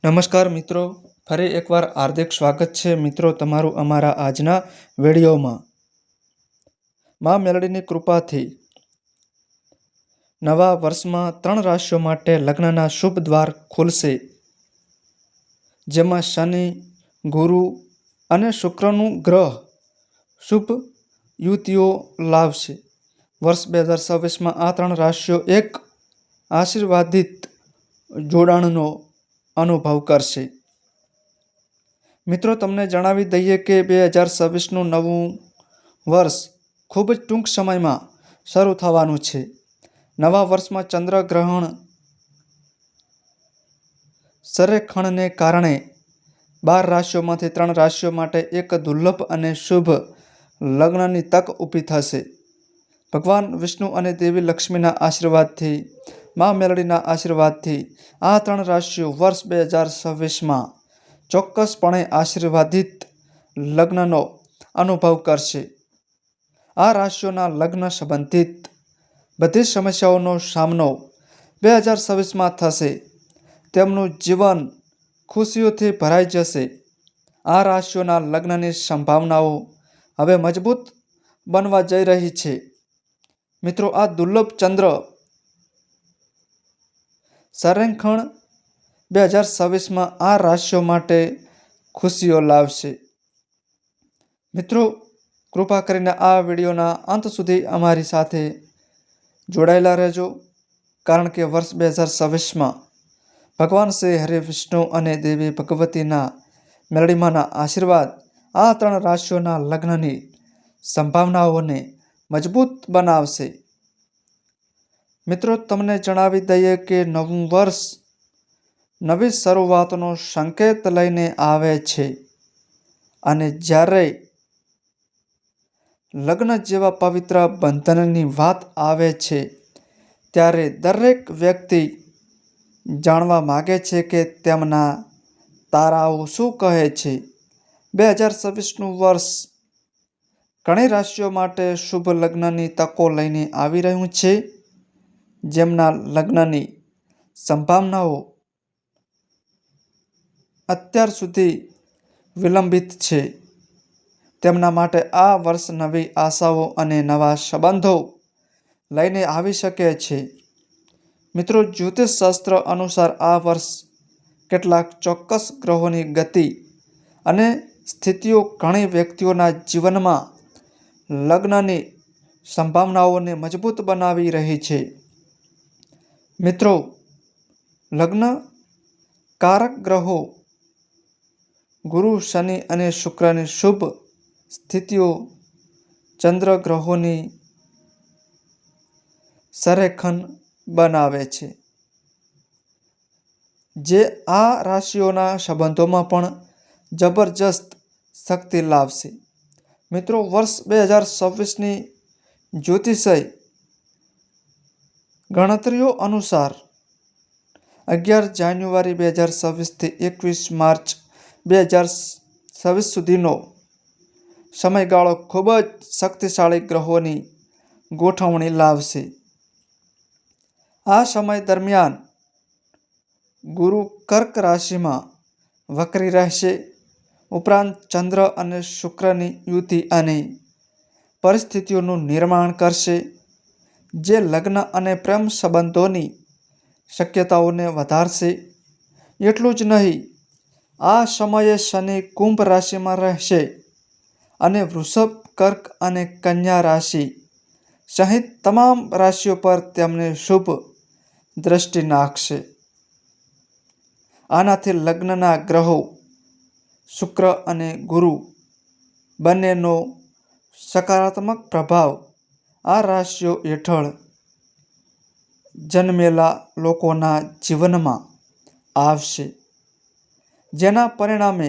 નમસ્કાર મિત્રો, ફરી એકવાર હાર્દિક સ્વાગત છે મિત્રો તમારું અમારા આજના વિડીયોમાં. મા મેલડીની કૃપાથી નવા વર્ષમાં 3 રાશિઓ માટે લગ્નના શુભ દ્વાર ખુલશે, જેમાં શનિ, ગુરુ અને શુક્રનું ગ્રહ શુભ યુતિઓ લાવશે. વર્ષ 2026માં આ 3 રાશિઓ એક આશીર્વાદિત જોડાણનો અનુભવ કરશે. મિત્રો, તમને જણાવી દઈએ કે 2026નું નવું વર્ષ ખૂબ જ ટૂંક સમયમાં શરૂ થવાનું છે. નવા વર્ષમાં ચંદ્રગ્રહણ સરેખણને કારણે 12 રાશિઓમાંથી 3 રાશિઓ માટે એક દુર્લભ અને શુભ લગ્નની તક ઊભી થશે. ભગવાન વિષ્ણુ અને દેવી લક્ષ્મીના આશીર્વાદથી, મા મેલડીના આશીર્વાદથી આ 3 રાશિઓ વર્ષ 2026માં ચોક્કસપણે આશીર્વાદિત લગ્નનો અનુભવ કરશે. આ રાશિઓના લગ્ન સંબંધિત બધી સમસ્યાઓનો સામનો 2026માં થશે. તેમનું જીવન ખુશીઓથી ભરાઈ જશે. આ રાશિઓના લગ્નની સંભાવનાઓ હવે મજબૂત બનવા જઈ રહી છે. મિત્રો, આ દુર્લભ ચંદ્ર સરેખણ 2026માં આ રાશિઓ માટે ખુશીઓ લાવશે. મિત્રો, કૃપા કરીને આ વિડીયોના અંત સુધી અમારી સાથે જોડાયેલા રહેજો, કારણ કે વર્ષ 2026માં ભગવાન શ્રી હરિ વિષ્ણુ અને દેવી ભગવતીના મેલડીમાંના આશીર્વાદ આ 3 રાશિઓના લગ્નની સંભાવનાઓને મજબૂત બનાવશે. મિત્રો, તમને જણાવી દઈએ કે નવું વર્ષ નવી શરૂઆતનો સંકેત લઈને આવે છે, અને જ્યારે લગ્ન જેવા પવિત્ર બંધનની વાત આવે છે, ત્યારે દરેક વ્યક્તિ જાણવા માગે છે કે તેમના તારાઓ શું કહે છે. 2026નું વર્ષ ઘણી રાશિઓ માટે શુભ લગ્નની તકો લઈને આવી રહ્યું છે. જેમના લગ્નની સંભાવનાઓ અત્યાર સુધી વિલંબિત છે, તેમના માટે આ વર્ષ નવી આશાઓ અને નવા સંબંધો લઈને આવી શકે છે. મિત્રો, જ્યોતિષશાસ્ત્ર અનુસાર આ વર્ષ કેટલાક ચોક્કસ ગ્રહોની ગતિ અને સ્થિતિઓ ઘણી વ્યક્તિઓના જીવનમાં લગ્નની સંભાવનાઓને મજબૂત બનાવી રહી છે. મિત્રો, લગ્ન કારક ગ્રહો ગુરુ, શનિ અને શુક્રની શુભ સ્થિતિઓ ચંદ્રગ્રહોની સરેખન બનાવે છે, જે આ રાશિઓના સંબંધોમાં પણ જબરજસ્ત શક્તિ લાવશે. મિત્રો, વર્ષ 2026ની જ્યોતિષય ગણતરીઓ અનુસાર 11 જાન્યુઆરી 2026થી 21 માર્ચ 2026 સુધીનો સમયગાળો ખૂબ જ શક્તિશાળી ગ્રહોની ગોઠવણી લાવશે. આ સમય દરમિયાન ગુરુ કર્ક રાશિમાં વક્રી રહેશે. ઉપરાંત ચંદ્ર અને શુક્રની યુતિ અને પરિસ્થિતિઓનું નિર્માણ કરશે, જે લગ્ન અને પ્રેમ સંબંધોની શક્યતાઓને વધારશે. એટલું જ નહીં, આ સમયે શનિ કુંભ રાશિમાં રહેશે અને વૃષભ, કર્ક અને કન્યા રાશિ સહિત તમામ રાશિઓ પર તેમની શુભ દ્રષ્ટિ નાખશે. આનાથી લગ્નના ગ્રહો શુક્ર અને ગુરુ બંનેનો સકારાત્મક પ્રભાવ આ રાશિઓ હેઠળ જન્મેલા લોકોના જીવનમાં આવશે, જેના પરિણામે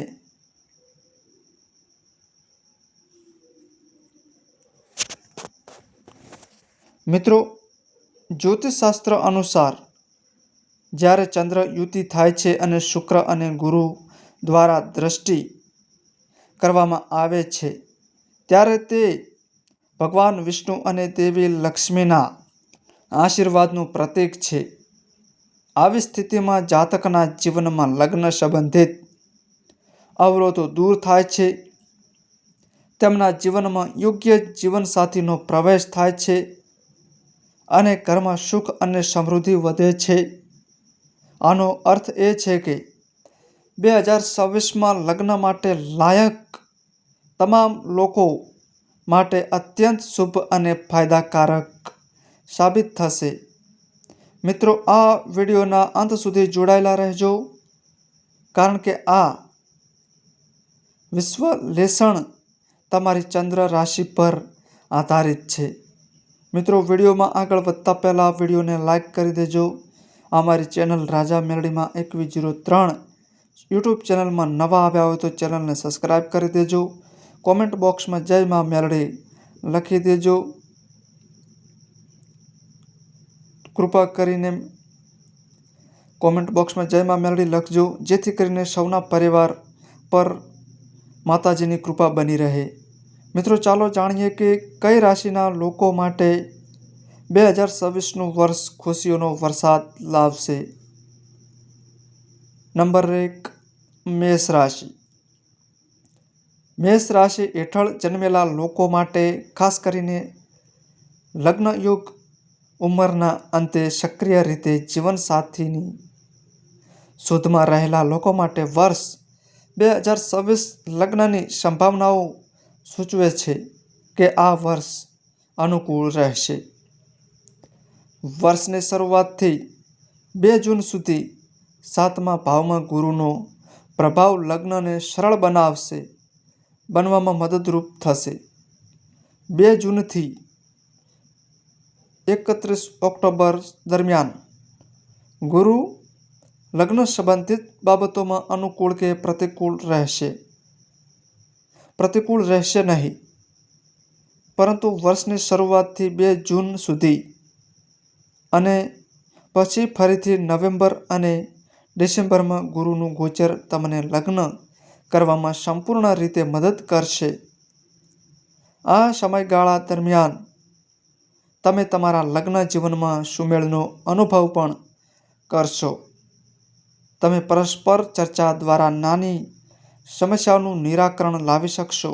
મિત્રો, જ્યોતિષશાસ્ત્ર અનુસાર જ્યારે ચંદ્ર યુતિ થાય છે અને શુક્ર અને ગુરુ દ્વારા દ્રષ્ટિ કરવામાં આવે છે, ત્યારે તે ભગવાન વિષ્ણુ અને દેવી લક્ષ્મીના આશીર્વાદનું પ્રતીક છે. આવી સ્થિતિમાં જાતકના જીવનમાં લગ્ન સંબંધિત અવરોધો દૂર થાય છે. તેમના જીવનમાં યોગ્ય જીવનસાથીનો પ્રવેશ થાય છે અને ઘરમાં સુખ અને સમૃદ્ધિ વધે છે. આનો અર્થ એ છે કે 2026માં લગ્ન માટે લાયક તમામ લોકો માટે અત્યંત શુભ અને ફાયદાકારક સાબિત થશે. મિત્રો, આ વિડીયોના અંત સુધી જોડાયેલા રહેજો, કારણ કે આ વિશ્લેષણ તમારી ચંદ્ર રાશિ પર આધારિત છે. મિત્રો, વિડીયોમાં આગળ વધતા પહેલાં વિડીયોને લાઇક કરી દેજો. અમારી ચેનલ રાજા મેલડીમાં 2103 યુટ્યુબ ચેનલમાં નવા આવ્યા હોય તો ચેનલને સબસ્ક્રાઈબ કરી દેજો. કોમેન્ટ બોક્સમાં જય મા મેલડી લખી દેજો. કૃપા કરીને કોમેન્ટ બોક્સમાં જય મા મેલડી લખજો, જેથી કરીને સૌના પરિવાર પર માતાજીની કૃપા બની રહે. મિત્રો, ચાલો જાણીએ કે કઈ રાશિના લોકો માટે 2026નું વર્ષ ખુશીઓનો વરસાદ લાવશે. નંબર 1, મેષ રાશિ. મેષ રાશિ હેઠળ જન્મેલા લોકો માટે, ખાસ કરીને લગ્ન યુગ ઉંમરના અંતે સક્રિય રીતે જીવનસાથીની શોધમાં રહેલા લોકો માટે વર્ષ 2026 લગ્નની સંભાવનાઓ સૂચવે છે કે આ વર્ષ અનુકૂળ રહેશે. વર્ષની શરૂઆતથી 2 જૂન સુધી 7મા ભાવમાં ગુરુનો પ્રભાવ લગ્નને સરળ બનવામાં મદદરૂપ થશે. 2 જૂનથી 31 ઓક્ટોબર દરમિયાન ગુરુ લગ્ન સંબંધિત બાબતોમાં અનુકૂળ કે પ્રતિકૂળ રહેશે નહીં, પરંતુ વર્ષની શરૂઆતથી 2 જૂન સુધી અને પછી ફરીથી નવેમ્બર અને ડિસેમ્બરમાં ગુરુનું ગોચર તમને લગ્ન કરવામાં સંપૂર્ણ રીતે મદદ કરશે. આ સમયગાળા દરમિયાન તમે તમારા લગ્ન જીવનમાં સુમેળનો અનુભવ પણ કરશો. તમે પરસ્પર ચર્ચા દ્વારા નાની સમસ્યાઓનું નિરાકરણ લાવી શકશો.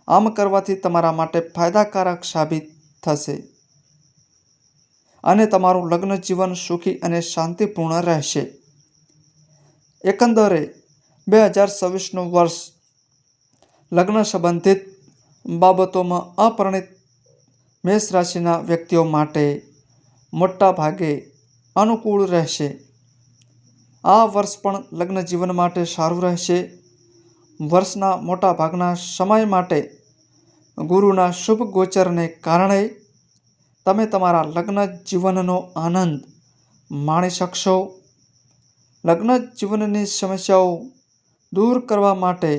આમ કરવાથી તમારા માટે ફાયદાકારક સાબિત થશે અને તમારું લગ્ન જીવન સુખી અને શાંતિપૂર્ણ રહેશે. એકંદરે 2026નું વર્ષ લગ્ન સંબંધિત બાબતોમાં અપરિણિત મેષ રાશિના વ્યક્તિઓ માટે મોટા ભાગે અનુકૂળ રહેશે. આ વર્ષ પણ લગ્ન જીવન માટે સારું રહેશે. વર્ષના મોટા ભાગના સમય માટે ગુરુના શુભ ગોચરને કારણે તમે તમારા લગ્ન જીવનનો આનંદ માણી શકશો. લગ્ન જીવનની સમસ્યાઓ દૂર કરવા માટે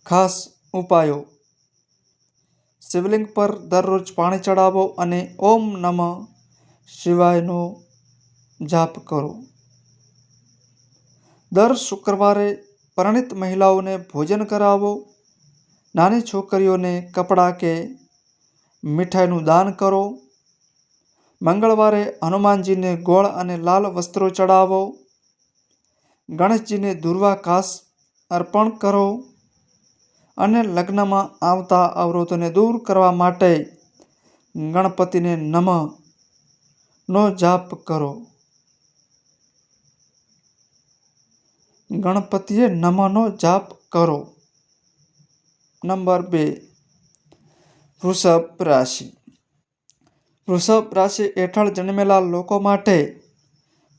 ખાસ ઉપાયો: શિવલિંગ પર દરરોજ પાણી ચડાવો અને ઓમ નમઃ શિવાયનો જાપ કરો. દર શુક્રવારે પરિણીત મહિલાઓને ભોજન કરાવો. નાની છોકરીઓને કપડાં કે મીઠાઈનું દાન કરો. મંગળવારે હનુમાનજીને ગોળ અને લાલ વસ્ત્રો ચડાવો. ગણેશજીને દુર્વા ઘાસ અર્પણ કરો અને લગ્નમાં આવતા અવરોધોને દૂર કરવા માટે ગણપતિને નમઃ નો જાપ કરો. ગણપતિએ નમઃનો જાપ કરો. નંબર 2, વૃષભ રાશિ. વૃષભ રાશિ હેઠળ જન્મેલા લોકો માટે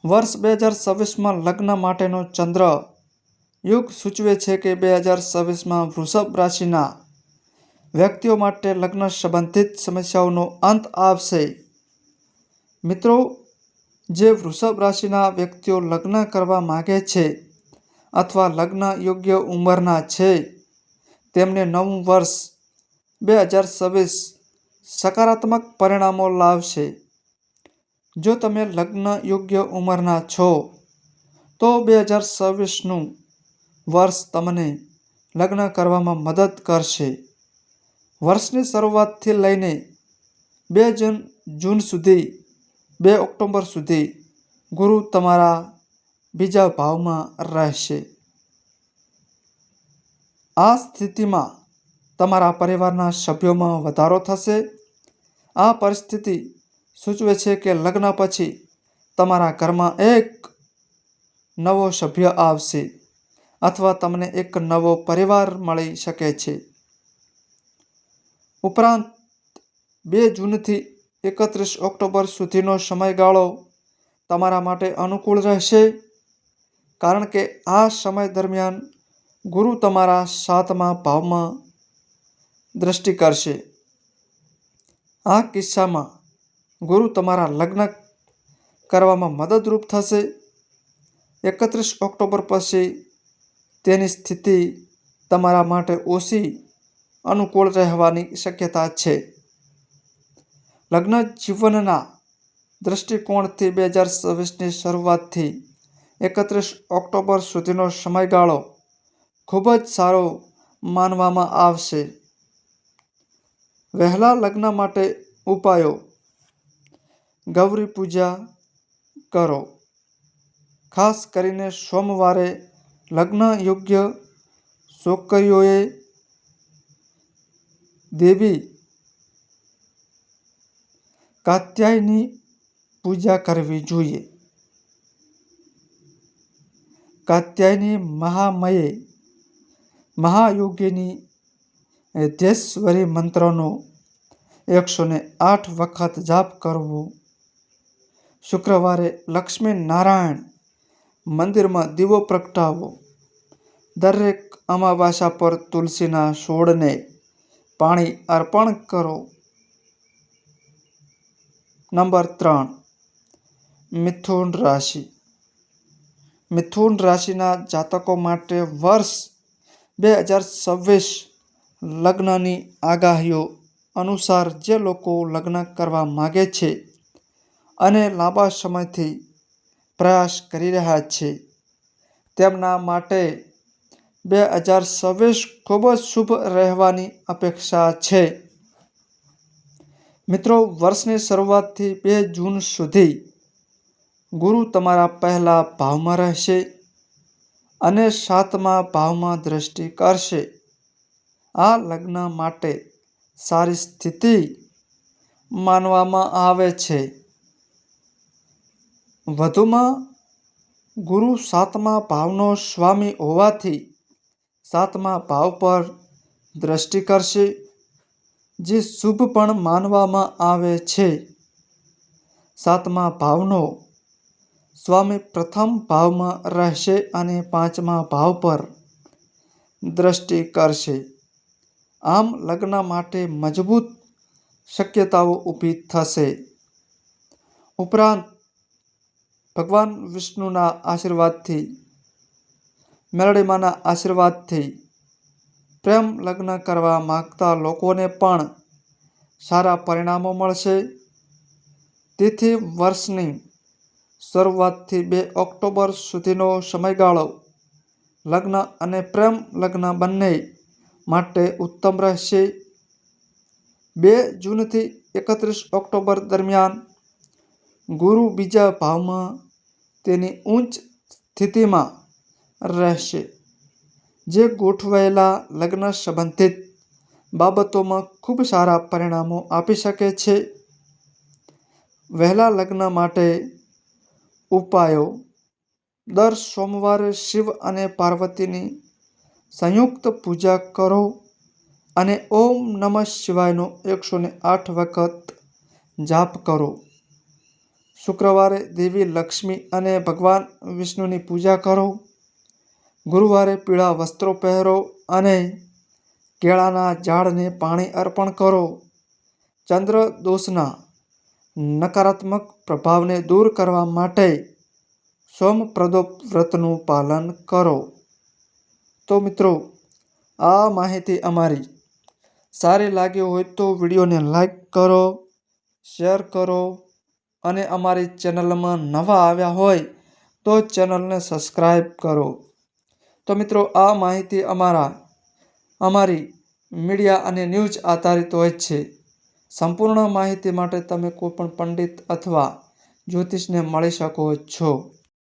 વર્ષ 2026માં લગ્ન માટેનો ચંદ્ર યુગ સૂચવે છે કે 2026માં વૃષભ રાશિના વ્યક્તિઓ માટે લગ્ન સંબંધિત સમસ્યાઓનો અંત આવશે. મિત્રો, જે વૃષભ રાશિના વ્યક્તિઓ લગ્ન કરવા માગે છે અથવા લગ્ન યોગ્ય ઉંમરના છે, તેમને નવું વર્ષ 2026 સકારાત્મક પરિણામો લાવશે. જો તમે લગ્ન યોગ્ય ઉંમરના છો તો 2026નું વર્ષ તમને લગ્ન કરવામાં મદદ કરશે. વર્ષની શરૂઆતથી લઈને 2 જૂન સુધી 2 ઓક્ટોબર સુધી ગુરુ તમારા બીજા ભાવમાં રહેશે. આ સ્થિતિમાં તમારા પરિવારના સભ્યોમાં વધારો થશે. આ પરિસ્થિતિ સૂચવે છે કે લગ્ન પછી તમારા ઘરમાં એક નવો સભ્ય આવશે અથવા તમને એક નવો પરિવાર મળી શકે છે. ઉપરાંત 2 જૂનથી 31 ઓક્ટોબર સુધીનો સમયગાળો તમારા માટે અનુકૂળ રહેશે, કારણ કે આ સમય દરમિયાન ગુરુ તમારા 7મા ભાવમાં દ્રષ્ટિ કરશે. આ કિસ્સામાં ગુરુ તમારા લગ્ન કરવામાં મદદરૂપ થશે. 31 ઓક્ટોબર પછી તેની સ્થિતિ તમારા માટે ઓછી અનુકૂળ રહેવાની શક્યતા છે. લગ્ન જીવનના દૃષ્ટિકોણથી 2026ની શરૂઆતથી 31 ઓક્ટોબર સુધીનો સમયગાળો ખૂબ જ સારો માનવામાં આવશે. વહેલા લગ્ન માટે ઉપાયો: ગૌરી પૂજા કરો. ખાસ કરીને સોમવારે લગ્ન યોગ્ય છોકરીઓએ દેવી કાત્યાયની પૂજા કરવી જોઈએ. કાત્યાયની મહામયે મહાયોગિની ધ્યેશ્વરી મંત્રનો 108 વખત જાપ કરવો. શુક્રવારે લક્ષ્મી નારાયણ મંદિરમાં દીવો પ્રગટાવો. દરેક અમાવાસ્યા પર તુલસીના છોડને પાણી અર્પણ કરો. નંબર 3. મિથુન રાશિ. મિથુન રાશિના જાતકો માટે વર્ષ 2026 લગ્નની આગાહીઓ અનુસાર જે લોકો લગ્ન કરવા માગે છે અને લાંબા સમયથી પ્રયાસ કરી રહ્યા છે, તેમના માટે 2026 ખૂબ જ શુભ રહેવાની અપેક્ષા છે. મિત્રો, વર્ષની શરૂઆતથી 2 જૂન સુધી ગુરુ તમારા પહેલા ભાવમાં રહેશે અને 7મા ભાવમાં દ્રષ્ટિ કરશે. આ લગ્ન માટે સારી સ્થિતિ માનવામાં આવે છે. વધુમાં ગુરુ 7મા ભાવનો સ્વામી હોવાથી 7મા ભાવ પર દ્રષ્ટિ કરશે, જે શુભ પણ માનવામાં આવે છે. 7મા ભાવનો સ્વામી પ્રથમ ભાવમાં રહેશે અને 5મા ભાવ પર દ્રષ્ટિ કરશે. આમ લગ્ન માટે મજબૂત શક્યતાઓ ઊભી થશે. ઉપરાંત ભગવાન વિષ્ણુના આશીર્વાદથી, મેલડીમાના આશીર્વાદથી પ્રેમ લગ્ન કરવા માંગતા લોકોને પણ સારા પરિણામો મળશે. તેથી વર્ષની શરૂઆતથી 2 ઓક્ટોબર સુધીનો સમયગાળો લગ્ન અને પ્રેમ લગ્ન બંને માટે ઉત્તમ રહેશે. 2 જૂનથી 31 ઓક્ટોબર દરમિયાન ગુરુ બીજા ભાવમાં તેની ઉચ્ચ સ્થિતિમાં રહેશે, જે ગોઠવાયેલા લગ્ન સંબંધિત બાબતોમાં ખૂબ સારા પરિણામો આપી શકે છે. વહેલા લગ્ન માટે ઉપાયો: દર સોમવારે શિવ અને પાર્વતીની સંયુક્ત પૂજા કરો અને ઓમ નમઃ શિવાયનો 108 વખત જાપ કરો. શુક્રવારે દેવી લક્ષ્મી અને ભગવાન વિષ્ણુની પૂજા કરો. ગુરુવારે પીળા વસ્ત્રો પહેરો અને કેળાના ઝાડને પાણી અર્પણ કરો. ચંદ્ર દોષના નકારાત્મક પ્રભાવને દૂર કરવા માટે સોમપ્રદોષ વ્રતનું પાલન કરો. તો મિત્રો, આ માહિતી અમારી સારી લાગી હોય તો વિડીયોને લાઈક કરો, શેર કરો અને અમારી ચેનલમાં નવા આવ્યા હોય તો ચેનલને સબસ્ક્રાઈબ કરો. તો મિત્રો, આ માહિતી અમારી મીડિયા અને ન્યૂઝ આધારિત હોય છે. સંપૂર્ણ માહિતી માટે તમે કોઈપણ પંડિત અથવા જ્યોતિષને મળી શકો છો.